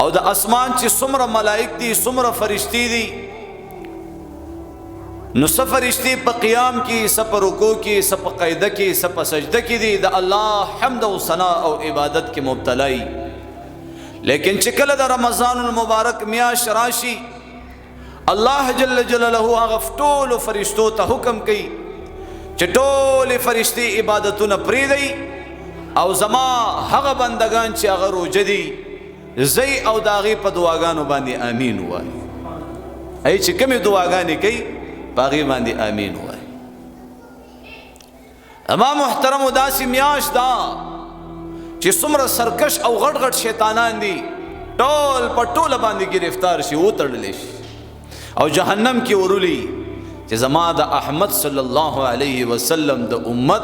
او د اسمان چې څومره ملائک دي څومره فرشتي دي نو څه فرشتي په قیام کې څه په رکوع کې څه په قاعده کې څه په سجده کې دي د الله حمد او ثنا او عبادت کې مبتلا وي لیکن چې کله د رمضان المبارک میاشت راشي الله جل جلاله هغه ټول فرشتو ته حکم کوي چې ټول فرشتي عبادتونه پرېږدي او زما هغه بندگان چې هغه روزه دي زئی او داغي په دعاګانو باندې امين وای ای چې کومه دعاګانې کوي باغي باندې امين وای اما محترم داسې میاشت دا چې څومره سرکش او غټ غټ شیطانان دي ټول په ټوله باندې گرفتار شي وتړل شي او جهنم کې ورولي چې زما د احمد صلی الله علیه وسلم د امت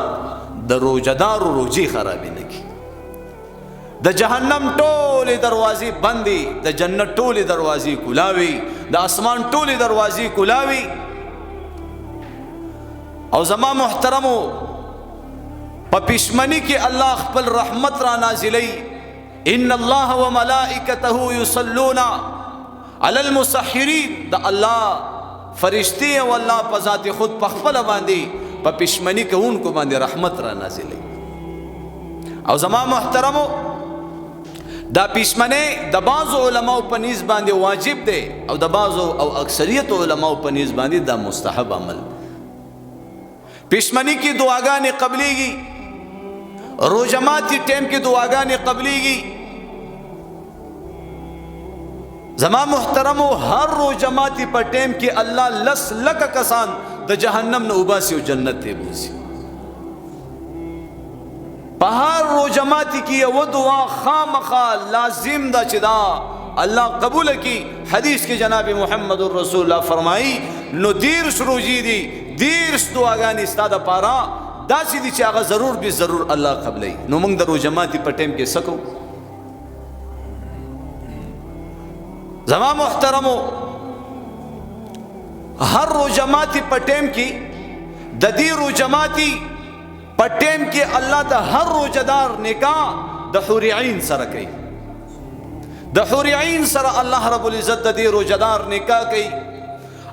د روزدار روزي خراب نه کی د جهنم ټولې دروازې بندي د جنت ټولې دروازې کلاوي د اسمان ټولې دروازې کلاوي او زما محترمو په پښمنی کې الله خپل رحمت را نازلې ان الله وملائکته یصلون علی المسحرین د الله فرشتي او الله په ذات خود په خپل باندې په پښمنی کوونکو باندې رحمت را نازلې او زما محترمو دا پښمنه د بعضو علماء په نسبت باندې واجب دی او د بعضو او اکثریت علماء په نسبت باندې دا مستحب عمل پښمنی کی دعاګانې قبليږي روزماتي ټیم کې دعاګانې قبليږي زما محترمو هر روزماتي په ټیم کې الله لس لک کسان د جهنم نه وباسي او جنت ته بوزي په هر روزماتي کې یو دعا خامخا لازم دا چې دا الله قبول کی حدیث کې جناب محمد رسول الله فرمایي نو دیر روزي دي دیر دعاګانې ستاده پارا داسې دي چې هغه ضرور به ضرور الله قبلې نو موږ د روزماتي په ټیم کې سکو زما محترمو هر روزماتي په ټیم کې د دې روزماتي په ټیم کې الله د هر روزدار نکاح د حور عین سره کوي د حور عین سره الله رب العزت د دې روزدار نکاح کوي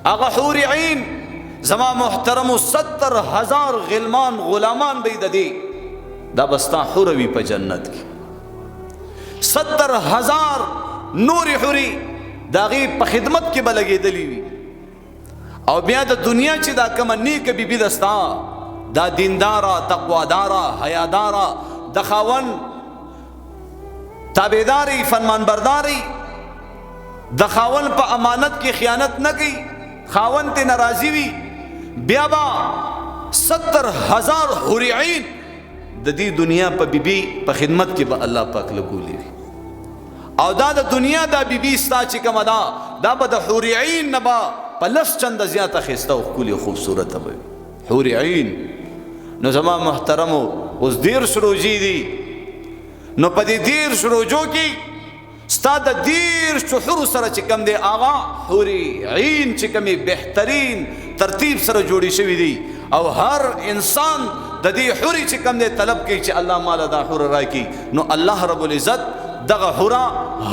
هغه حور عین زما محترمو 70,000 غلمان غلامان به د دې دا بستا حوروي په جنت کې 70,000 نور حوري داغي په خدمت کې بلګېدلې وي او بیا د دنیا چې دا کوم نیک بیبي دستا دا دیندارا تقوادارا حیادارا د خاون تابعداري فرمانبرداري د خاون په امانت کې خیانت نه کوي خاون ته ناراضي وي بیا با 70,000 حور عین د دې دنیا په بیبي په خدمت کې به الله پاک لګولې وي او دا د دنیا دا بیبي ستا چې کوم دا به د حور عین نه با په لس چند زیاته خسته او ښکلې خوبصورته به حور عین نو زما محترمو اوس دیر روزي دي نو په دې دیر روزو کې ستا د دیر حور سره چې کوم دی آغا حور عین چې کومې بهترین ترتیب سره جوړې شوي دي او هر انسان د دې حوري چې کوم دی طلب کوي چې الله مال دا حور راکړي نو الله رب العزت دغه حورا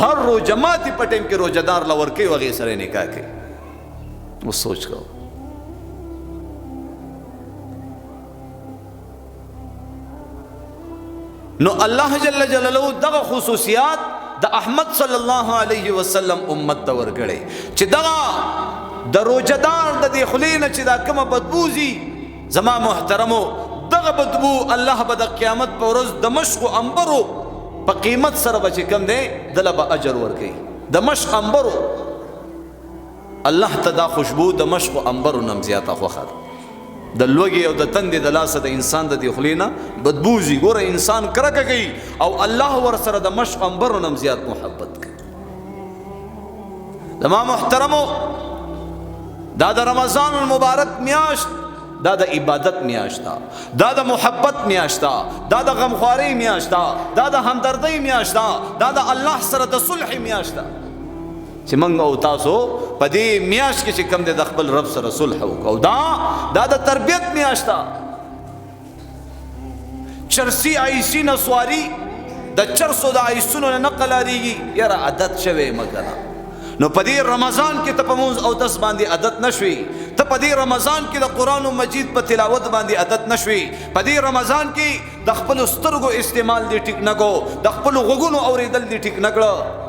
هر روز جماعتي په ټیم کې روزدار لور کوي وغه سره نکاح کوي و سوچ کو نو الله جل جلاله دغه خصوصیات د احمد صلی الله علیه وسلم امت ته ورګړي چې دغه د روزدار د دې خلینه چې دا کومه بدبوزي زما محترمو دغه بدبو الله به د قیامت په ورځ د مشق انبرو په قیمت سره به چې کوم دی دله به اجر ورکوي د مشق انبرو الله ته دا خوشبو د مشق انبرو نم زیاته خوښه ده د لوږې او د تندې د لاسه د انسان د دې خولې نه بدبوزي ګوره انسان کرکه کوي او الله ورسره د مشق انبرو نم زیات محبت کوي زما محترمو دا د رمضان المبارک میاشت دا د عبادت میاشت دا د محبت میاشت دا د غمخواري میاشت دا د همدردۍ میاشت دا د الله سره د صلح میاشت چې موږ او تاسو په دې میاشت کې چې کوم د خپل رب سره صلح وکړو دا د تربيت میاشت چرسی عیسی نسواری د چرسو د ایسونو نه قلاریږي یاره عادت شوی مګنا نو پدې رمضان کې ته په مونږ او دس باندې عادت نشوي ته پدې رمضان کې د قران مجید په تلاوت باندې عادت نشوي پدې رمضان کې د خپل سترګو استعمال دې ټیک نګو د خپل غوګونو اوریدل دې ټیک نګړه